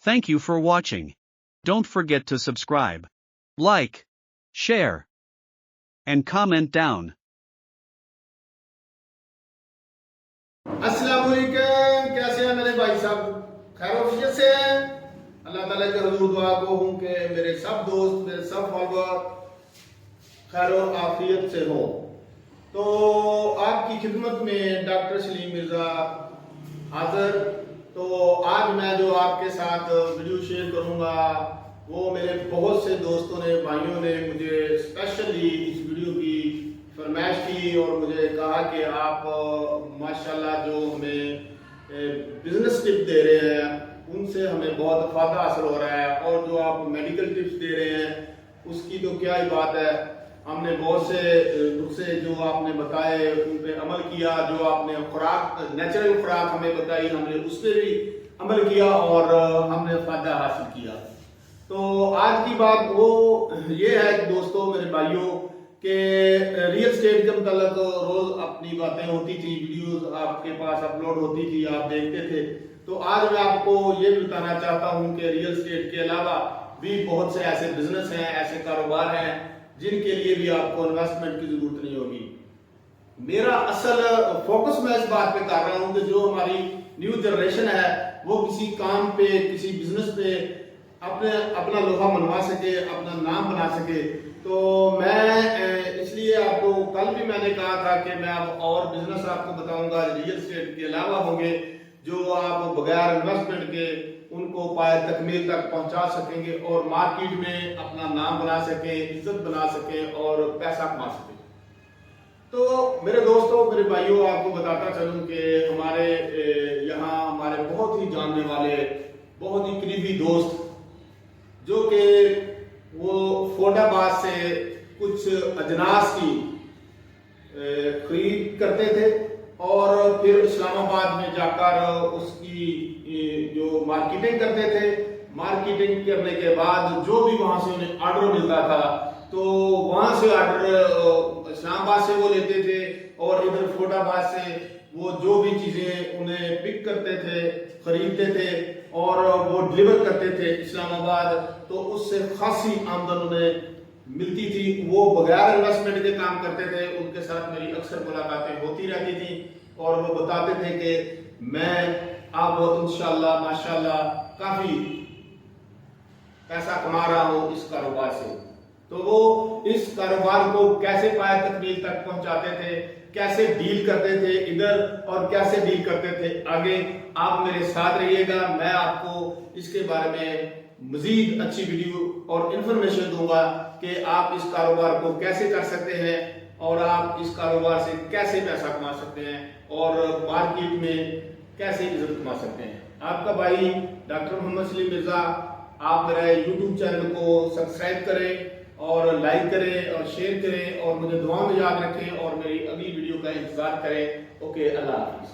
Thank you for watching. Don't forget to subscribe, like, share, and comment down. अस्सलाम वालेकुम, कैसे हैं मेरे भाई साहब? खैरियत से हैं? अल्लाह ताला के हुजूर दुआ को हूँ कि मेरे सब दोस्त, मेरे सब फॉलोअर खैर और आफियत से हो। तो आपकी खिदमत में डॉक्टर सलीम मिर्ज़ा हाजिर। तो आज मैं जो आपके साथ वीडियो शेयर करूँगा वो मेरे बहुत से दोस्तों ने, भाइयों ने मुझे स्पेशली इस वीडियो की फरमाइश की और मुझे कहा कि आप माशाल्लाह जो हमें बिजनेस टिप दे रहे हैं उनसे हमें बहुत फ़ायदा हासिल हो रहा है, और जो आप मेडिकल टिप्स दे रहे हैं उसकी तो क्या ही बात है। हमने बहुत से नुस्खे जो आपने बताए उन पे अमल किया, जो आपने खुराक, नेचुरल खुराक हमें बताई, हमने उस पर भी अमल किया और हमने फ़ायदा हासिल किया। तो आज की बात वो ये है दोस्तों, मेरे भाइयों, कि रियल स्टेट के मतलब रोज अपनी बातें होती थी, वीडियोस आपके पास अपलोड होती थी, आप देखते थे। तो आज मैं आपको ये भी बताना चाहता हूँ कि रियल स्टेट के अलावा भी बहुत से ऐसे बिजनेस हैं, ऐसे कारोबार हैं जिनके लिए भी आपको इन्वेस्टमेंट की जरूरत नहीं होगी। मेरा असल फोकस मैं इस बात पे कर रहा हूँ कि जो हमारी न्यू जनरेशन है वो किसी काम पे, किसी बिजनेस पे अपना लोहा मनवा सके, अपना नाम बना सके। तो मैं इसलिए आपको कल भी मैंने कहा था कि मैं अब और बिजनेस आपको बताऊंगा रियल एस्टेट के अलावा होंगे, जो आप बगैर इन्वेस्टमेंट के उनको पाए तकमील तक पहुंचा सकेंगे और मार्केट में अपना नाम बना सके, इज्जत बना सके और पैसा कमा सके। तो मेरे दोस्तों, मेरे भाइयों, आपको बताता चलूं कि हमारे यहाँ हमारे बहुत ही जानने वाले, बहुत ही करीबी दोस्त जो कि वो फैसलाबाद से कुछ अजनास की खरीद करते थे और फिर इस्लामाबाद में जाकर उसकी जो मार्केटिंग करते थे। मार्केटिंग करने के बाद जो भी वहां से उन्हें ऑर्डर मिलता था तो वहां से ऑर्डर इस्लामाबाद से वो लेते थे और इधर फैसलाबाद से वो जो भी चीजें उन्हें पिक करते थे, खरीदते थे और वो डिलीवर करते थे इस्लामाबाद। तो उससे खासी आमदन उन्हें मिलती थी। वो बगैर इन्वेस्टमेंट के काम करते थे। उनके साथ मेरी अक्सर मुलाकातें होती रहती थी और वो बताते थे कि मैं अब इंशाल्लाह माशाल्लाह काफी पैसा कमा रहा हूं इस कारोबार से। तो वो इस कारोबार को कैसे पाए तकमील तक पहुंचाते थे, कैसे डील करते थे इधर और कैसे डील करते थे आगे। आप मेरे साथ रहिएगा, मैं आपको इसके बारे में मजीद अच्छी वीडियो और इंफॉर्मेशन दूंगा कि आप इस कारोबार को कैसे कर सकते हैं और आप इस कारोबार से कैसे पैसा कमा सकते हैं और मार्केट में कैसे इज्जत कमा सकते हैं। आपका भाई डॉक्टर मोहम्मद सलीम मिर्जा, आप मेरे यूट्यूब चैनल को सब्सक्राइब करें और लाइक करें और शेयर करें और मुझे दुआ में याद रखें और मेरी अगली वीडियो का इंतजार करें। ओके, अल्लाह हाफिज।